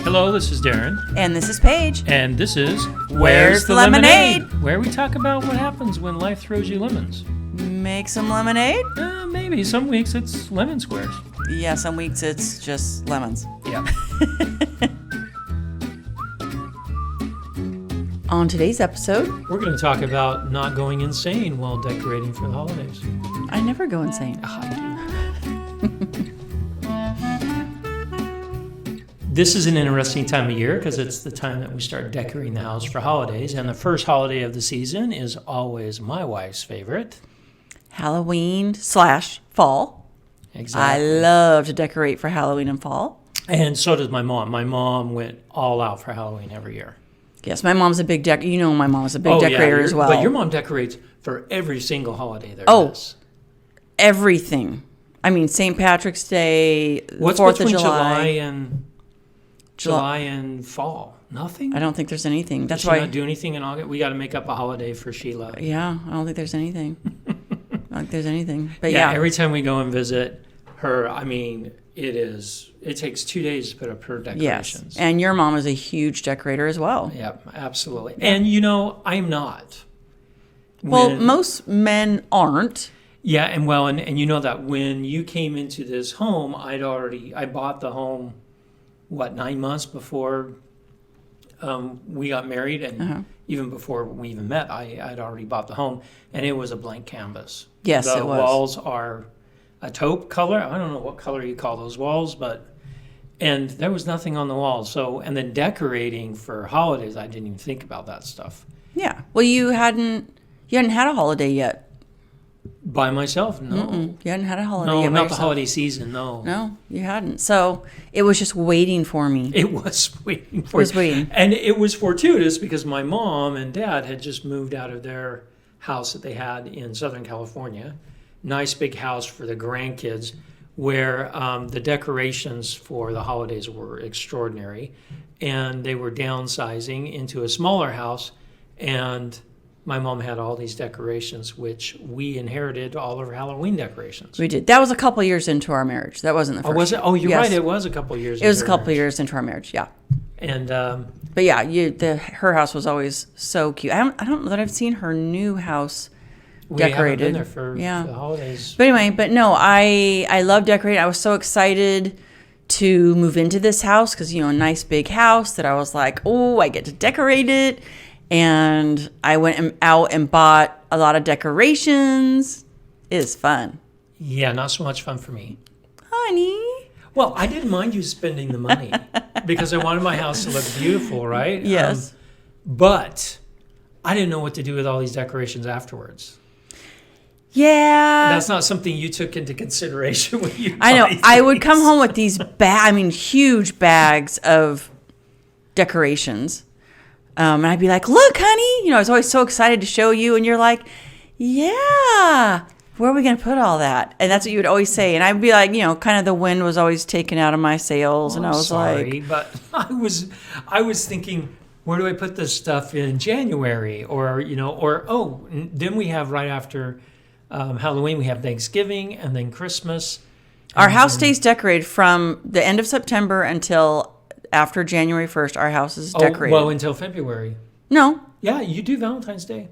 Hello, this is Darren. And this is Paige. And this is Where's the Lemonade? Where we talk about what happens when life throws you lemons. Make some lemonade? Maybe. Some weeks it's lemon squares. Yeah, some weeks it's just lemons. Yeah. On today's episode, We're going to talk about not going insane while decorating for the holidays. I never go insane. I do. This is an interesting time of year because it's the time that we start decorating the house for holidays. And the first holiday of the season is always my wife's favorite. Halloween/fall. Exactly. I love to decorate for Halloween and fall. And so does my mom. My mom went all out for Halloween every year. Yes, my mom's a big my mom's a big decorator as well. But your mom decorates for every single holiday there is. Everything. I mean, St. Patrick's Day, What's 4th of between July. July and fall? Nothing? I don't think there's anything. That's Does why. she not do anything in August? We got to make up a holiday for Sheila. Yeah, I don't think there's anything. But yeah. Every time we go and visit her, I mean, it takes 2 days to put up her decorations. Yes, and your mom is a huge decorator as well. Yep, absolutely. And I'm not. Well, most men aren't. Yeah, and you know that when you came into this home, I bought the home, 9 months before we got married, and even before we even met, I'd already bought the home, and it was a blank canvas. Yes, it was. The walls are a taupe color. I don't know what color you call those walls, and there was nothing on the walls. So, and then decorating for holidays, I didn't even think about that stuff. Yeah. Well, you hadn't had a holiday yet. By myself, no. Mm-mm. You hadn't had a holiday yet. No, not the holiday season, no. No, you hadn't. So it was just waiting for me. It was waiting for me. And it was fortuitous because my mom and dad had just moved out of their house that they had in Southern California. Nice big house for the grandkids where the decorations for the holidays were extraordinary. And they were downsizing into a smaller house, and my mom had all these decorations, which we inherited all of our Halloween decorations. We did. That was a couple years into our marriage. That wasn't the first. Oh, was it? Oh, you're yes. right. It was a couple years. It was a couple years into our marriage. Yeah. And but yeah, her house was always so cute. I don't know that I've seen her new house decorated. We haven't been there for the holidays. But anyway, I love decorating. I was so excited to move into this house because a nice big house that I was like, oh, I get to decorate it. And I went out and bought a lot of decorations. It is fun. Yeah, not so much fun for me. Honey. Well, I didn't mind you spending the money because I wanted my house to look beautiful, right? Yes. But I didn't know what to do with all these decorations afterwards. Yeah. That's not something you took into consideration when you I know. things. I would come home with these huge bags of decorations. And I'd be like, look, honey, I was always so excited to show you. And you're like, yeah, where are we going to put all that? And that's what you would always say. And I'd be like, kind of the wind was always taken out of my sails. And I was like, but I was thinking, where do I put this stuff in January? Then we have right after Halloween, we have Thanksgiving and then Christmas. Our house stays decorated from the end of September until after January 1st, our house is decorated. Well, until February. No. Yeah, you do Valentine's Day.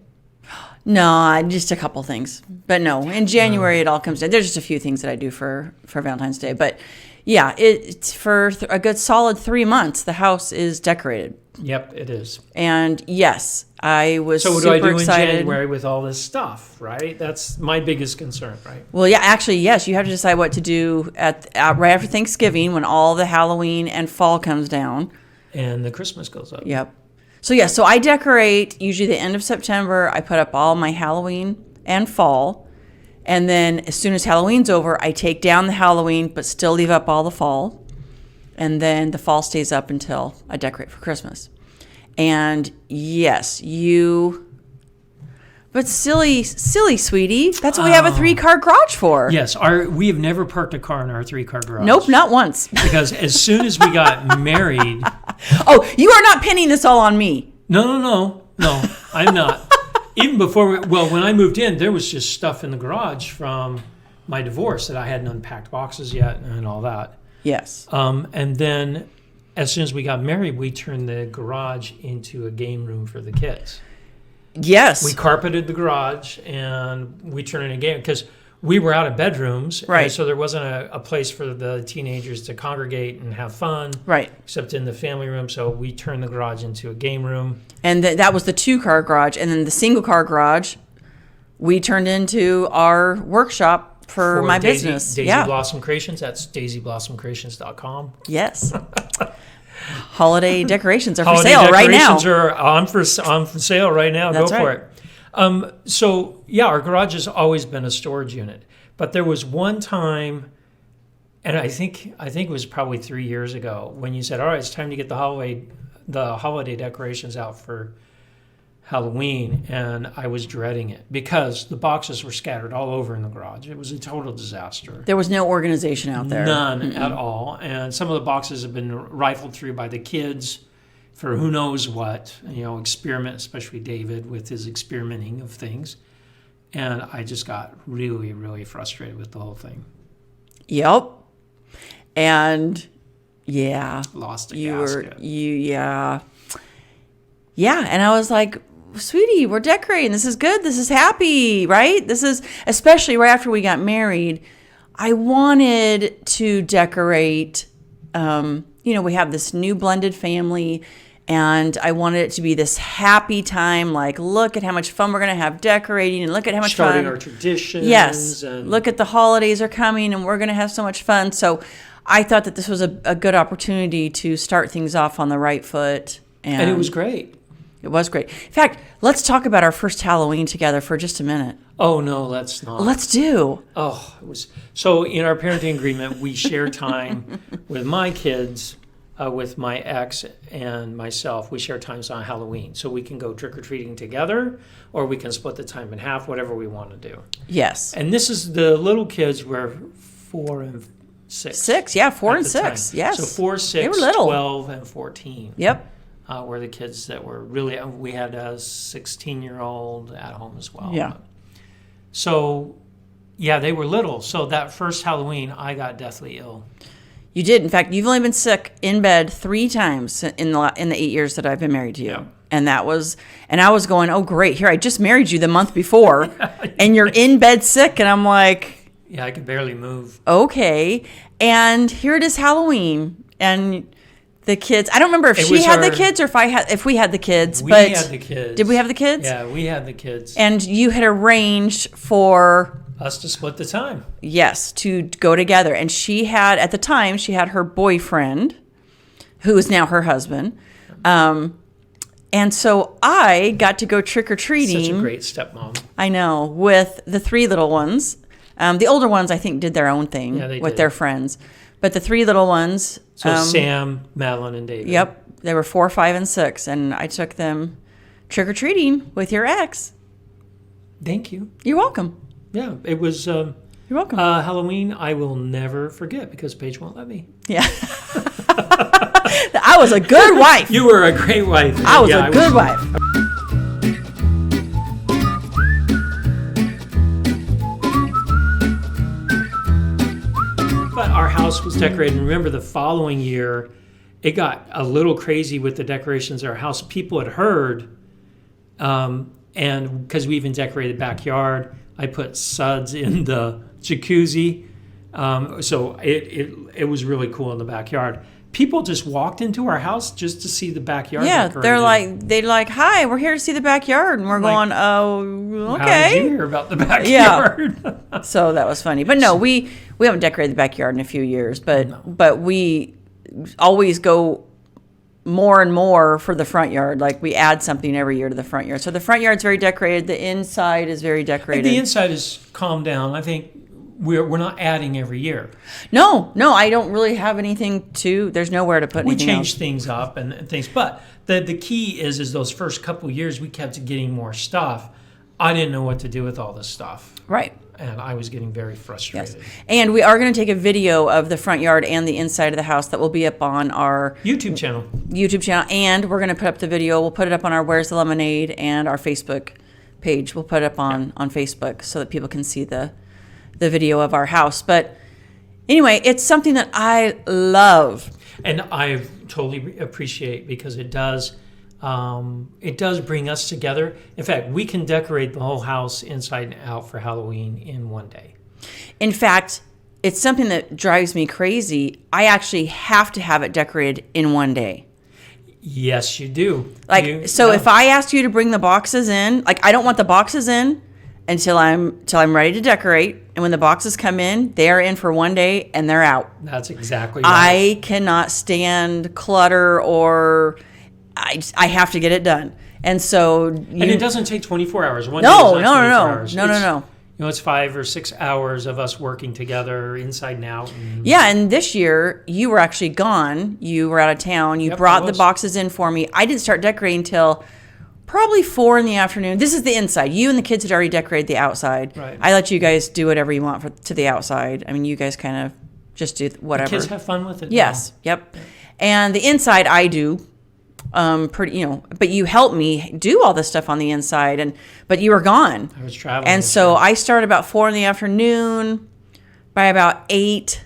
No, just a couple things. But no, in January it all comes down. There's just a few things that I do for Valentine's Day. But yeah, it's for a good solid 3 months, the house is decorated. Yep, it is. And yes, I was super excited. So what do I do in January with all this stuff, right? That's my biggest concern, right? Well, yeah, actually, yes, you have to decide what to do right after Thanksgiving when all the Halloween and fall comes down. And the Christmas goes up. Yep. So I decorate usually the end of September. I put up all my Halloween and fall. And then as soon as Halloween's over, I take down the Halloween but still leave up all the fall. And then the fall stays up until I decorate for Christmas. And yes, but silly, sweetie. That's what we have a 3-car garage for. Yes, we have never parked a car in our 3-car garage. Nope, not once. Because as soon as we got married... Oh, you are not pinning this all on me. No, I'm not. Even before, when I moved in, there was just stuff in the garage from my divorce that I hadn't unpacked boxes yet and all that. Yes. And then as soon as we got married, we turned the garage into a game room for the kids. Yes. We carpeted the garage and we turned it into a game because we were out of bedrooms. Right. And so there wasn't a place for the teenagers to congregate and have fun. Right. Except in the family room. So we turned the garage into a game room. And that was the 2-car garage. And then the single-car garage, we turned into our workshop for my business. Daisy Blossom Creations. That's daisyblossomcreations.com. Yes. Holiday decorations are for Holiday sale right now. Decorations are on for sale right now. That's Go for right. it. So yeah, our garage has always been a storage unit. But there was one time, and I think it was probably 3 years ago, when you said, "All right, it's time to get the holiday decorations out for Halloween," and I was dreading it because the boxes were scattered all over in the garage. It was a total disaster. There was no organization out there. None at all. And some of the boxes have been rifled through by the kids for who knows what, experiment, especially David with his experimenting of things. And I just got really, really frustrated with the whole thing. Yep. And yeah. Lost a gasket. Yeah. And I was like, sweetie, we're decorating. This is good. This is happy, right? This is, especially right after we got married, I wanted to decorate. We have this new blended family, and I wanted it to be this happy time. Like, look at how much fun we're going to have decorating, and look at how much starting fun. our traditions. Yes. And look at the holidays are coming, and we're going to have so much fun. So I thought that this was a good opportunity to start things off on the right foot. And it was great. It was great. In fact, let's talk about our first Halloween together for just a minute. Oh, no, let's not. Let's do. Oh, it was so in our parenting agreement, we share time with my kids, with my ex and myself. We share times on Halloween. So we can go trick-or-treating together, or we can split the time in half, whatever we want to do. Yes. And this is the little kids were 4 and 6. 6, yeah, 4 and 6. Time. Yes. So 4, 6, they were little. 12, and 14. Yep. Were the kids that were really, we had a 16-year-old at home as well. Yeah. So, yeah, they were little. So that first Halloween, I got deathly ill. You did. In fact, you've only been sick in bed 3 times in the 8 years that I've been married to you. Yeah. And I was going, oh, great. Here, I just married you the month before, and you're in bed sick. And I'm like, yeah, I could barely move. Okay. And here it is Halloween. And the kids, I don't remember if she had the kids or if we had the kids. We but had the kids. Did we have the kids? Yeah, we had the kids. And you had arranged for us to split the time. Yes, to go together. And at the time, she had her boyfriend, who is now her husband. And so I got to go trick-or-treating. Such a great stepmom. I know, with the 3 little ones. The older ones, I think, did their own thing with their friends. But the 3 little ones. So Sam, Madeline, and David. Yep. They were 4, 5, and 6. And I took them trick-or-treating with your ex. Thank you. You're welcome. Yeah, it was. You're welcome. Halloween, I will never forget because Paige won't let me. Yeah. I was a good wife. You were a great wife. I was a good wife. But our house was decorated. And remember, the following year, it got a little crazy with the decorations of our house. People had heard, and because we even decorated backyard, I put suds in the jacuzzi. So it was really cool in the backyard. People just walked into our house just to see the backyard. Yeah, decorated. they're like, hi, we're here to see the backyard. And we're going, oh, okay. How did you hear about the backyard? Yeah. So that was funny. But no, we haven't decorated the backyard in a few years, but we always go more and more for the front yard. Like we add something every year to the front yard. So the front yard's very decorated. The inside is very decorated. The inside is calmed down. I think we're not adding every year. No, I don't really have anything there's nowhere to put anything else. We change things up and things. But the key is those first couple of years we kept getting more stuff. I didn't know what to do with all this stuff. Right. And I was getting very frustrated. Yes. And we are going to take a video of the front yard and the inside of the house that will be up on our YouTube channel. And we're going to put up the video. We'll put it up on our Where's the Lemonade and our Facebook page. We'll put it up on Facebook so that people can see the video of our house. But Anyway, it's something that I love. And I totally appreciate, because it does bring us together. In fact, we can decorate the whole house inside and out for Halloween in one day. In fact, it's something that drives me crazy. I actually have to have it decorated in one day. Yes, you do. If I asked you to bring the boxes in, I don't want the boxes in until I'm ready to decorate. And when the boxes come in, they are in for one day and they're out. That's exactly right. I cannot stand clutter, or I have to get it done. And so, and it doesn't take 24 hours. One no, day is not 24 hours. No. It's 5 or 6 hours of us working together inside and out. Yeah, and this year you were actually gone. You were out of town. You brought the boxes in for me. I didn't start decorating till probably 4 in the afternoon. This is the inside. You and the kids had already decorated the outside. Right. I let you guys do whatever you want to the outside. I mean, you guys kind of just do whatever. The kids have fun with it. Yes. Now. Yep. And the inside I do. But you helped me do all this stuff on the inside, but you were gone. I was traveling. And so I started about 4 in the afternoon. By about 8,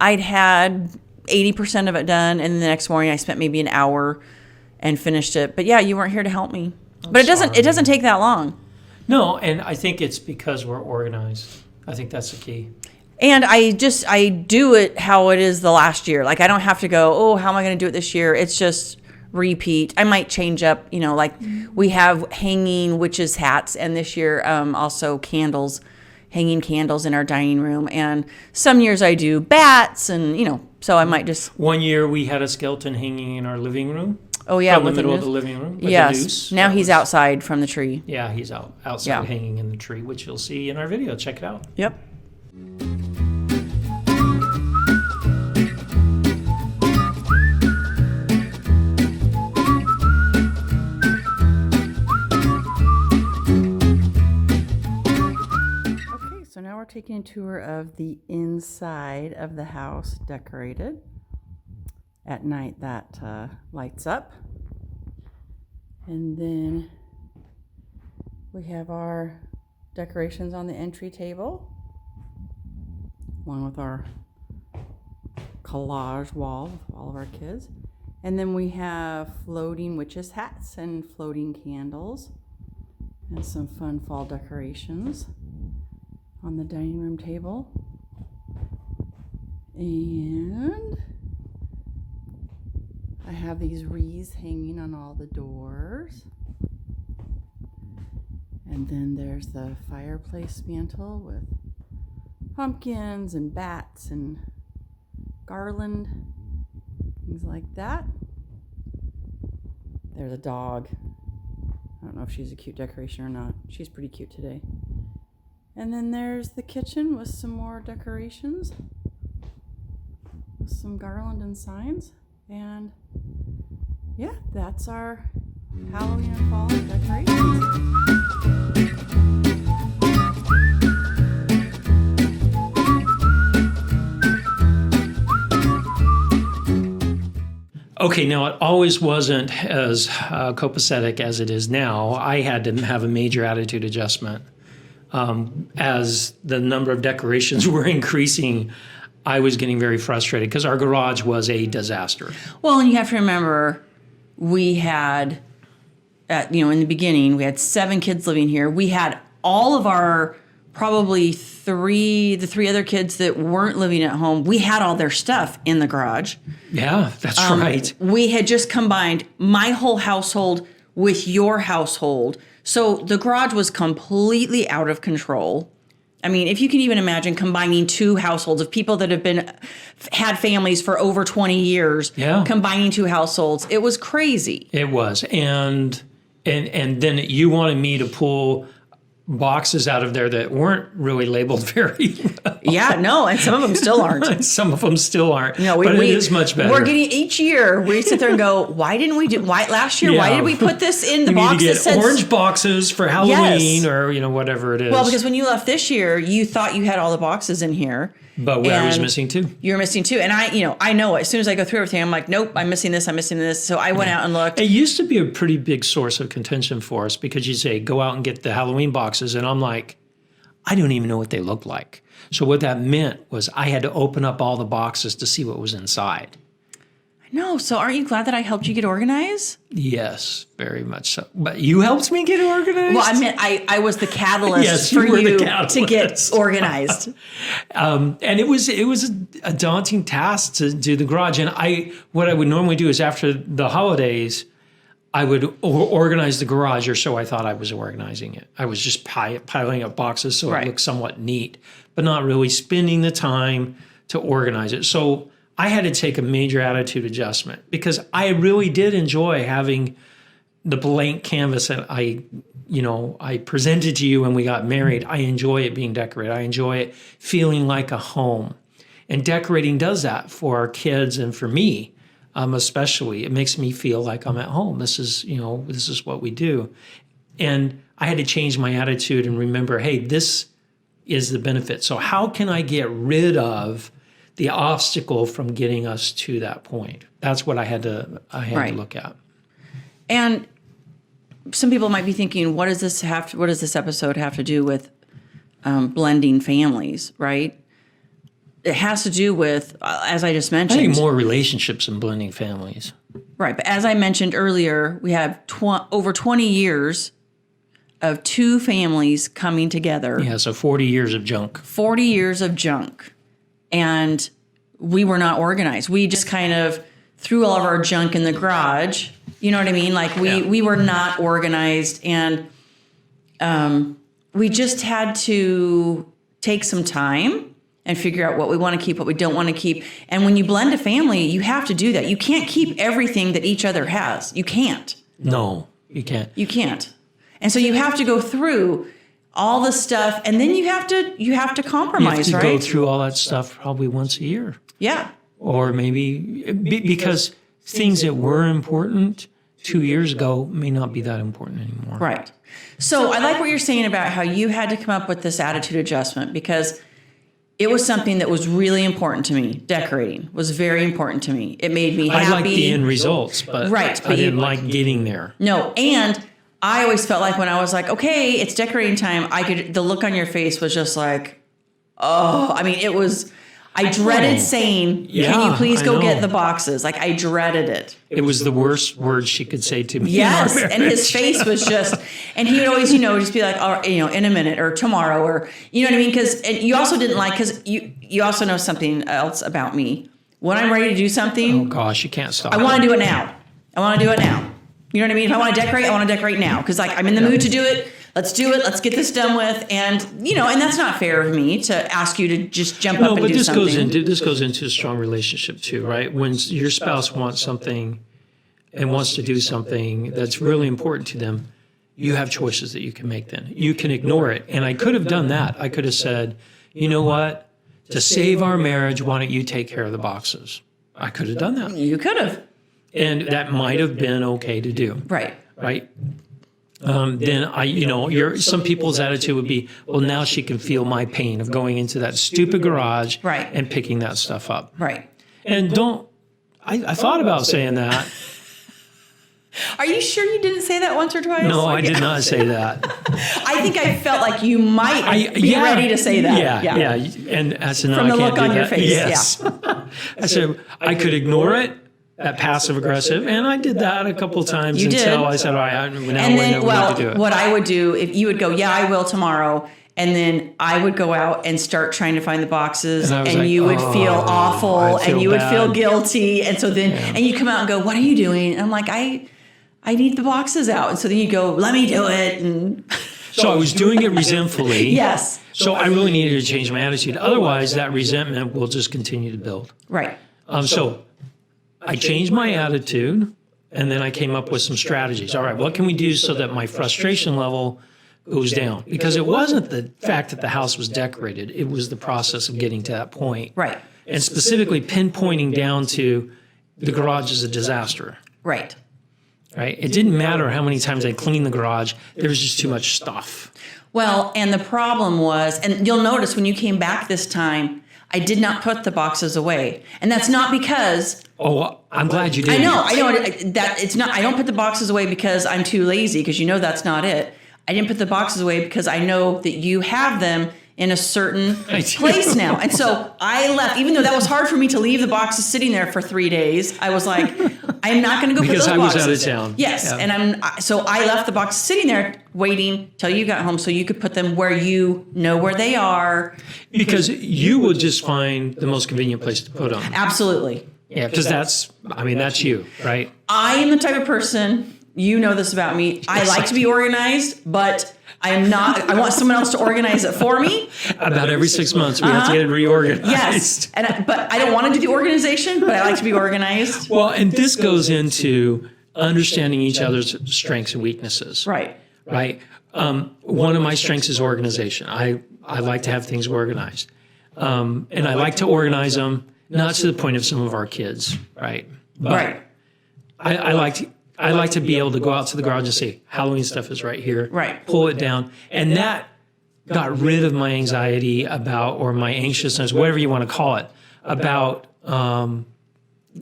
I'd had 80% of it done. And the next morning I spent maybe an hour and finished it. But yeah, you weren't here to help me. But it doesn't take that long. No, and I think it's because we're organized. I think that's the key. And I do it how it is the last year. I don't have to go, oh, how am I going to do it this year? It's just repeat. I might change up, we have hanging witches hats, and this year also hanging candles in our dining room. And some years I do bats, and so I might just. One year we had a skeleton hanging in our living room. Oh yeah, from the middle of the living room. With yes. a noose. Now he's outside from the tree. Yeah, he's outside hanging in the tree, which you'll see in our video. Check it out. Yep. So now we're taking a tour of the inside of the house, decorated. At night that lights up. And then we have our decorations on the entry table, along with our collage wall with all of our kids. And then we have floating witches hats and floating candles and some fun fall decorations on the dining room table. And I have these wreaths hanging on all the doors. And then there's the fireplace mantle with pumpkins and bats and garland, things like that. There's a dog. I don't know if she's a cute decoration or not. She's pretty cute today. And then there's the kitchen with some more decorations, with some garland and signs. And yeah, that's our Halloween and fall decorations. Okay, now it always wasn't as copacetic as it is now. I had to have a major attitude adjustment. As the number of decorations were increasing, I was getting very frustrated because our garage was a disaster. Well, and you have to remember, we had, in the beginning, we had 7 kids living here. We had all of our, probably the 3 other kids that weren't living at home, we had all their stuff in the garage. Yeah, that's right. We had just combined my whole household with your household. So the garage was completely out of control. I mean, if you can even imagine combining 2 households of people that have had families for over 20 years, combining 2 households, it was crazy. It was. And then you wanted me to pull boxes out of there that weren't really labeled very well. Yeah, no, and some of them still aren't. Some of them still aren't. No, but it is much better. We're getting each year. We sit there and go, why didn't we do? Why last year? Yeah. Why did we put this in the box? We need to get orange boxes for Halloween, or whatever it is. Well, because when you left this year, you thought you had all the boxes in here. But I was missing 2. You were missing 2. And I know as soon as I go through everything, I'm like, nope, I'm missing this. So I went out and looked. It used to be a pretty big source of contention for us because you say, go out and get the Halloween boxes. And I'm like, I don't even know what they look like. So what that meant was I had to open up all the boxes to see what was inside. No, so aren't you glad that I helped you get organized? Yes, very much so. But you helped me get organized? Well, I meant I was the catalyst Yes, for you were the you catalyst. to get organized. And it was a daunting task to do the garage. And what I would normally do is after the holidays, I would organize the garage, or so I thought I was organizing it. I was just piling up boxes so it looked somewhat neat, but not really spending the time to organize it. So I had to take a major attitude adjustment because I really did enjoy having the blank canvas that I presented to you when we got married. I enjoy it being decorated. I enjoy it feeling like a home. And decorating does that for our kids and for me, especially. It makes me feel like I'm at home. This is what we do. And I had to change my attitude and remember, hey, this is the benefit. So how can I get rid of the obstacle from getting us to that point? That's what I had to look at. And some people might be thinking, what does this episode have to do with blending families, right? It has to do with, as I just mentioned, I think more relationships than blending families. Right, but as I mentioned earlier, we have over 20 years of two families coming together. Yeah, so 40 years of junk. 40 years of junk. And we were not organized. We just kind of threw all of our junk in the garage. You know what I mean? Like we were not organized, and we just had to take some time and figure out what we want to keep, what we don't want to keep. And when you blend a family, you have to do that. You can't keep everything that each other has. You can't. No, you can't. You can't. And so you have to go through all the stuff, and then you have to compromise, you have to right? go through all that stuff probably once a year. Yeah. Or maybe because things that were important 2 years ago may not be that important anymore. Right. So I like what you're saying about how you had to come up with this attitude adjustment, because it was something that was really important to me. Decorating was very important to me. It made me happy. I liked the end results, but I didn't like getting there. No, and I always felt like when I was like, okay, it's decorating time, the look on your face was just like, oh, I mean, I dreaded saying, can you please go get the boxes? Like, I dreaded it. It was the worst word she could say to me. Yes, and his face was just, and he would always, just be like, oh, in a minute or tomorrow, or, you know what I mean? Because you also didn't like, because you also know something else about me. When I'm ready to do something. Oh, gosh, you can't stop. I want to do it now. You know what I mean? If I want to decorate, I want to decorate now, because I'm in the mood to do it. Let's do it. Let's get this done with. And, and that's not fair of me to ask you to just jump up and do something. This goes into a strong relationship too, right? When your spouse wants something and wants to do something that's really important to them, you have choices that you can make then. You can ignore it. And I could have done that. I could have said, you know what? To save our marriage, why don't you take care of the boxes? I could have done that. You could have. And that might have been okay to do. Right. Right. Then some people's attitude would be, well, now she can feel my pain of going into that stupid garage and picking that stuff up. Right. And I thought about saying that. Are you sure you didn't say that once or twice? No, I did not say that. I think I felt like you might be ready to say that. Yeah. And I said, no, From I the can't look on do your that. face. Yes. Yeah. I said, I could ignore it. That passive aggressive, and I did that a couple of times until I said, all right, now we know to do it. What I would do, if you would go, yeah, I will tomorrow, and then I would go out and start trying to find the boxes, and you would feel awful, and you would feel guilty, and so then, and you come out and go, what are you doing? And I'm like, I need the boxes out, and so then you go, let me do it, and so I was doing it resentfully. Yes. So I really needed to change my attitude. Otherwise, that resentment will just continue to build. Right. So I changed my attitude, and then I came up with some strategies. All right, what can we do so that my frustration level goes down? Because it wasn't the fact that the house was decorated. It was the process of getting to that point. Right. And specifically pinpointing down to the garage is a disaster. Right. Right? It didn't matter how many times I cleaned the garage. There was just too much stuff. Well, and the problem was, and you'll notice when you came back this time, I did not put the boxes away. And that's not because... Oh, I'm glad you did. I know. That it's not. I don't put the boxes away because I'm too lazy, because that's not it. I didn't put the boxes away because I know that you have them in a certain place now. And so I left, even though that was hard for me to leave the boxes sitting there for 3 days. I was like, I'm not going to go put those boxes. Because I was out of town. Yes. Yeah. And so I left the boxes sitting there waiting till you got home so you could put them where you know where they are. Because you would just find the most convenient place to put them. Absolutely. Yeah, because that's you, right? I am the type of person, you know this about me, I like to be organized, but I want someone else to organize it for me. About every 6 months, we have to get it reorganized. Yes, but I don't want to do the organization, but I like to be organized. Well, and this goes into understanding each other's strengths and weaknesses. Right. Right. One of my strengths is organization. I like to have things organized. And I like to organize them, not to the point of some of our kids, right? But right. I like to be able to go out to the garage and say, Halloween stuff is right here. Right. Pull it down. And that got rid of my anxiety about, or my anxiousness, whatever you want to call it, about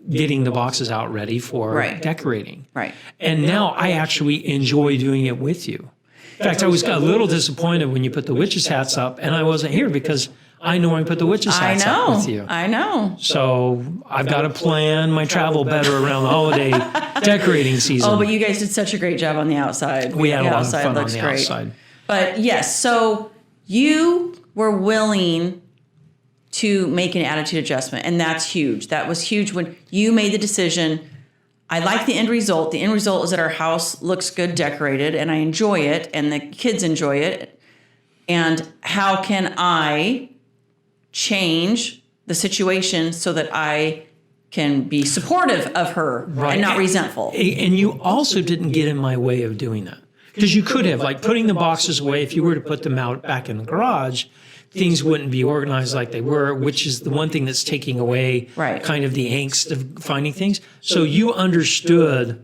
getting the boxes out ready for decorating. Right. And now I actually enjoy doing it with you. In fact, I was a little disappointed when you put the witches' hats up and I wasn't here because I know I put the witches' hats up with you. I know. So I've got to plan my travel better around the holiday decorating season. Oh, but you guys did such a great job on the outside. We had a lot of fun on the outside. But yes, so you were willing to make an attitude adjustment, and that's huge. That was huge when you made the decision. I like the end result. The end result is that our house looks good decorated, and I enjoy it, and the kids enjoy it. And how can I change the situation so that I can be supportive of her and not resentful? And you also didn't get in my way of doing that. Because you could have, like putting the boxes away, if you were to put them out back in the garage, things wouldn't be organized like they were, which is the one thing that's taking away kind of the angst of finding things. So you understood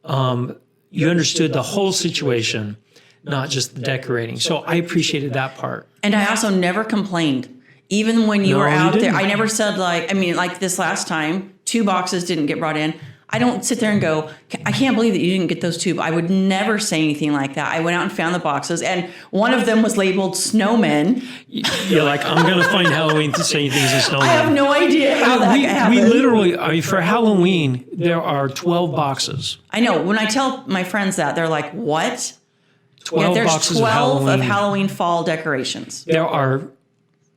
the whole situation, not just the decorating. So I appreciated that part. And I also never complained. Even when you were out there, I never said like this last time, 2 boxes didn't get brought in. I don't sit there and go, I can't believe that you didn't get those 2. I would never say anything like that. I went out and found the boxes, and one of them was labeled snowmen. You're like, I'm going to find Halloween to say things as snowmen. I have no idea how that happened. We literally, for Halloween, there are 12 boxes. I know. When I tell my friends that, they're like, what? 12 there's boxes 12 of Halloween fall decorations. There are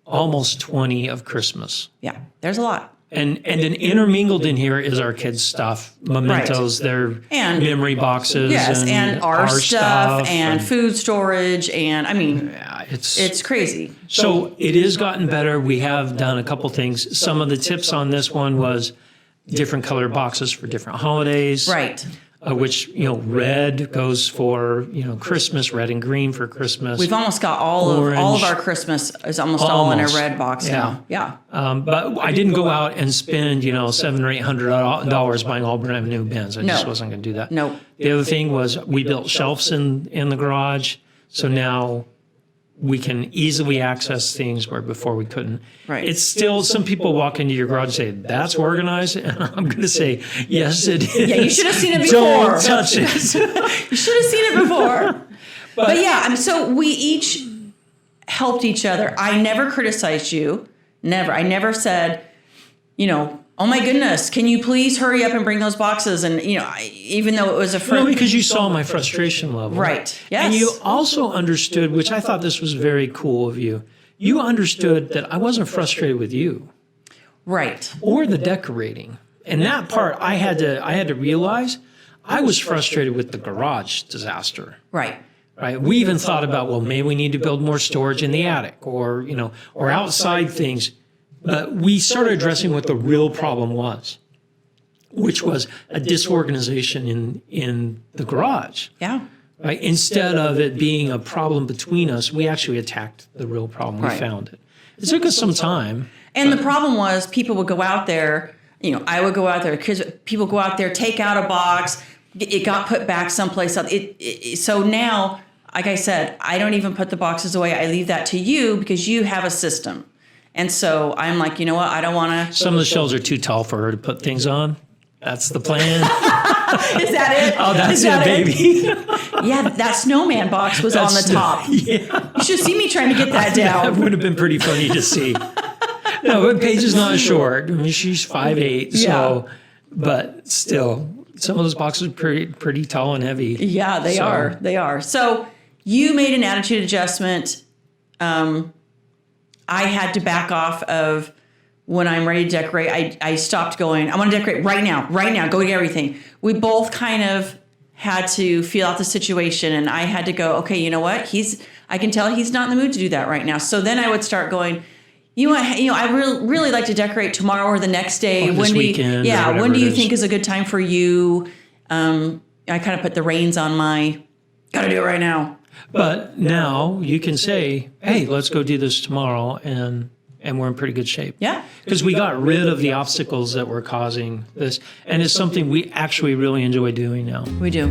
almost 20 of Christmas. Yeah, there's a lot. And then intermingled in here is our kids' stuff, mementos, their memory boxes. Yes, and our stuff and food storage. And I mean, it's crazy. So it has gotten better. We have done a couple things. Some of the tips on this one was different color boxes for different holidays. Right. Which, red goes for, Christmas, red and green for Christmas. We've almost got all of our Christmas is almost all in a red box now. Yeah. But I didn't go out and spend, $700 or $800 buying all brand new bins. I just wasn't going to do that. No. The other thing was we built shelves in the garage. So now we can easily access things where before we couldn't. Right. It's still, some people walk into your garage and say, that's organized. And I'm going to say, yes, it is. Yeah, you should have seen it before. Don't touch it. You should have seen it before. But yeah, so we each helped each other. I never criticized you. Never. I never said, oh my goodness, can you please hurry up and bring those boxes? And, even though it was No, because you saw my frustration level. Right. Yes. And you also understood, which I thought this was very cool of you, you understood that I wasn't frustrated with you. Right. Or the decorating. And that part I had to realize I was frustrated with the garage disaster. Right. Right. We even thought about, well, maybe we need to build more storage in the attic or outside things. But we started addressing what the real problem was, which was a disorganization in the garage. Yeah. Right? Instead of it being a problem between us, we actually attacked the real problem. We found it. It took us some time. And the problem was people would go out there, I would go out there, people go out there, take out a box, it got put back someplace else. So now, like I said, I don't even put the boxes away. I leave that to you because you have a system. And so I'm like, you know what? I don't want to. Some of the shelves are too tall for her to put things on. That's the plan. Is that it? Oh, that's it, baby. Yeah, that snowman box was on the top. Yeah. You should see me trying to get that That down. would have been pretty funny to see. No, but Paige is not short. I mean, she's 5'8", so, but still, some of those boxes are pretty tall and heavy. Yeah, they are. They are. So you made an attitude adjustment. I had to back off of when I'm ready to decorate. I stopped going, I want to decorate right now, go get everything. We both kind of had to feel out the situation, and I had to go, okay, you know what? I can tell he's not in the mood to do that right now. So then I would start going, I really like to decorate tomorrow or the next day. Or this weekend. When do you think is a good time for you? I kind of put the reins on gotta do it right now. But now you can say, hey, let's go do this tomorrow, and we're in pretty good shape. Yeah. Because we got rid of the obstacles that were causing this, and it's something we actually really enjoy doing now. We do.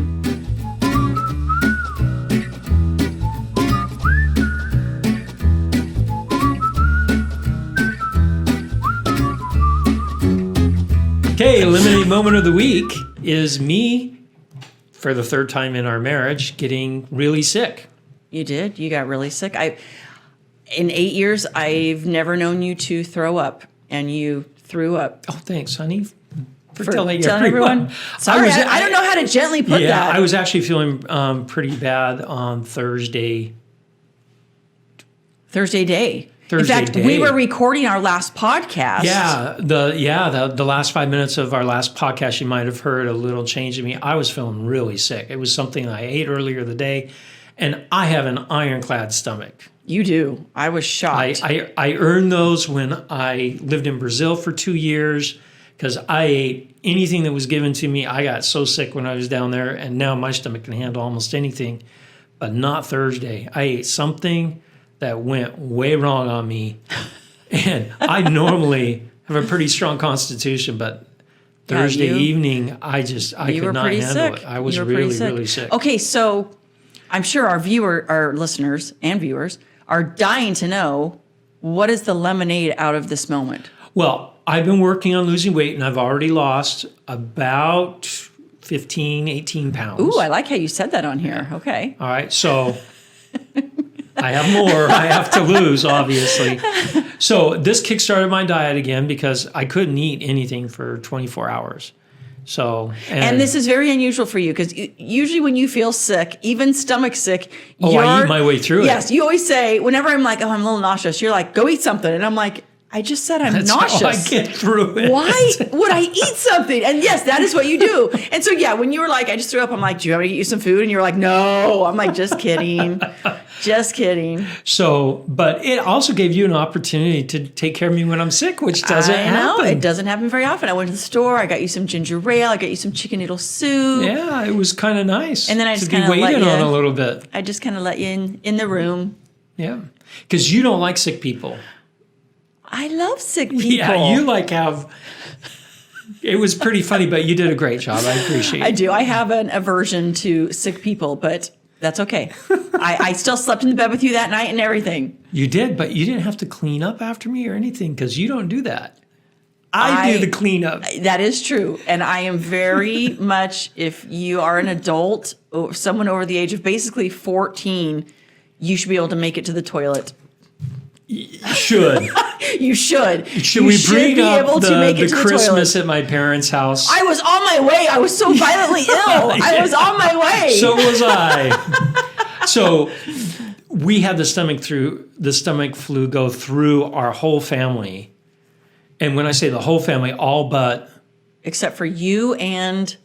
Okay, Eliminate Moment of the Week is me, for the third time in our marriage, getting really sick. You did? You got really sick? In 8 years, I've never known you to throw up, and you threw up. Oh, thanks, honey, for telling everyone. Sorry, I don't know how to gently put that. Yeah, I was actually feeling pretty bad on Thursday. Thursday day. In fact, we were recording our last podcast. Yeah, the last 5 minutes of our last podcast, you might have heard a little change in me. I was feeling really sick. It was something I ate earlier the day, and I have an ironclad stomach. You do. I was shocked. I earned those when I lived in Brazil for 2 years because I ate anything that was given to me. I got so sick when I was down there, and now my stomach can handle almost anything, but not Thursday. I ate something that went way wrong on me. And I normally have a pretty strong constitution, but Thursday evening, I could not handle it. I was really sick. Okay, so I'm sure our listeners and viewers are dying to know, what is the lemonade out of this moment? Well, I've been working on losing weight, and I've already lost about 15, 18 pounds. Ooh, I like how you said that on here. Okay. All right, so I have more I have to lose, obviously. So this kickstarted my diet again because I couldn't eat anything for 24 hours. And this is very unusual for you because usually when you feel sick, even stomach sick, I eat my way through it. Yes, you always say, whenever I'm like, I'm a little nauseous, you're like, go eat something. And I'm like, I just said I'm nauseous. How I get through it. Why would I eat something? And yes, that is what you do. And so, yeah, when you were like, I just threw up, I'm like, do you want me to get you some food? And you're like, no. I'm like, just kidding. Just kidding. So, but it also gave you an opportunity to take care of me when I'm sick, which doesn't happen. It doesn't happen very often. I went to the store. I got you some ginger ale. I got you some chicken noodle soup. Yeah, it was kind of nice. And then I just kind of waited on a little bit. I just kind of let you in the room. Yeah, because you don't like sick people. I love sick people. Yeah, you it was pretty funny, but you did a great job. I appreciate it. I do. I have an aversion to sick people, but that's okay. I still slept in the bed with you that night and everything. You did, but you didn't have to clean up after me or anything because you don't do that. I do the cleanup. That is true. And I am very much, if you are an adult, or someone over the age of basically 14, you should be able to make it to the toilet. You should. You should. Should we bring up the Christmas at my parents' house? I was on my way. I was so violently ill. Yeah. I was on my way. So was I. So we had the stomach flu go through our whole family. And when I say the whole family, all but... Except for you and...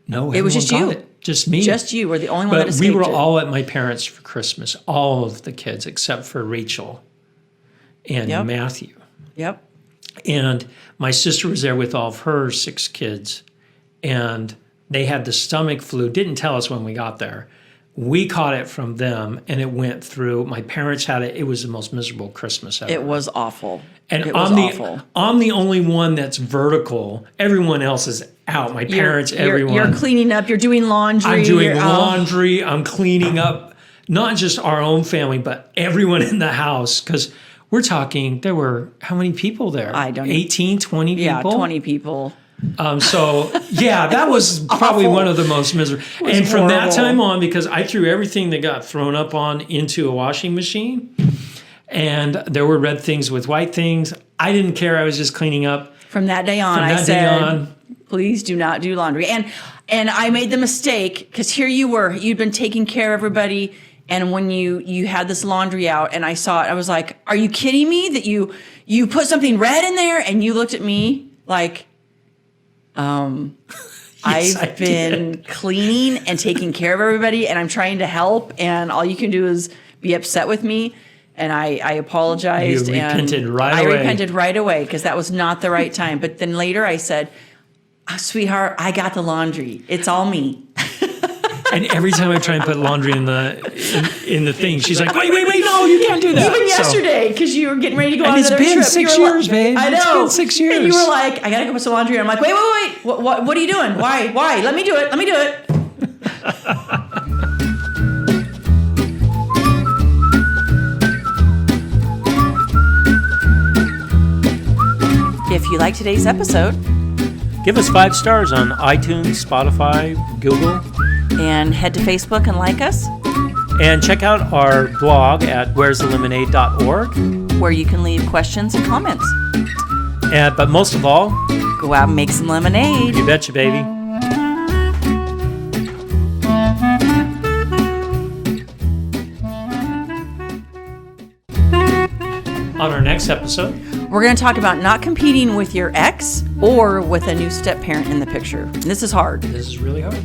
No, it was just you. Just me. Just you were the only one that escaped. But we were all at my parents' for Christmas, all of the kids except for Rachel and Matthew. Yep. And my sister was there with all of her 6 kids, and they had the stomach flu. Didn't tell us when we got there. We caught it from them, and it went through. My parents had it. It was the most miserable Christmas ever. It was awful. And I'm the only one that's vertical. Everyone else is out. My parents, everyone. You're cleaning up. You're doing laundry. I'm doing laundry. I'm cleaning up not just our own family, but everyone in the house. Because we're talking, there were how many people there? I don't know. 18, 20 people? Yeah, 20 people. So yeah, that was probably awful. one of the most miserable. And from that horrible. time on, because I threw everything that got thrown up on into a washing machine, and there were red things with white things, I didn't care. I was just cleaning up. From that day on, I said, please do not do laundry. And I made the mistake, because here you were, you'd been taking care of everybody, and when you had this laundry out, and I saw it, I was like, are you kidding me that you put something red in there? And you looked at me like, Yes, I've been cleaning and taking care of everybody, and I'm trying to help, and all you can do is be upset with me. And I apologized. You repented and right I away. repented right away, because that was not the right time. But then later I said, sweetheart, I got the laundry. It's all me. And every time I try and put laundry in the thing, she's like, wait, no, you can't do that. Even yesterday, because you were getting ready to go on it's another been trip. 6 You were years, like, babe. I know. It's been 6 years. And you were like, I got to go put some laundry. And I'm like, wait. What are you doing? Why? Let me do it. If you like today's episode, Give us 5 stars on iTunes, Spotify, Google. And head to Facebook and like us, And check out our blog at where'sthelemonade.org. where you can leave questions and comments. But most of all, Go out and make some lemonade. you betcha, baby. On our next episode, We're going to talk about not competing with your ex or with a new step parent in the picture. And this is hard. this is really hard.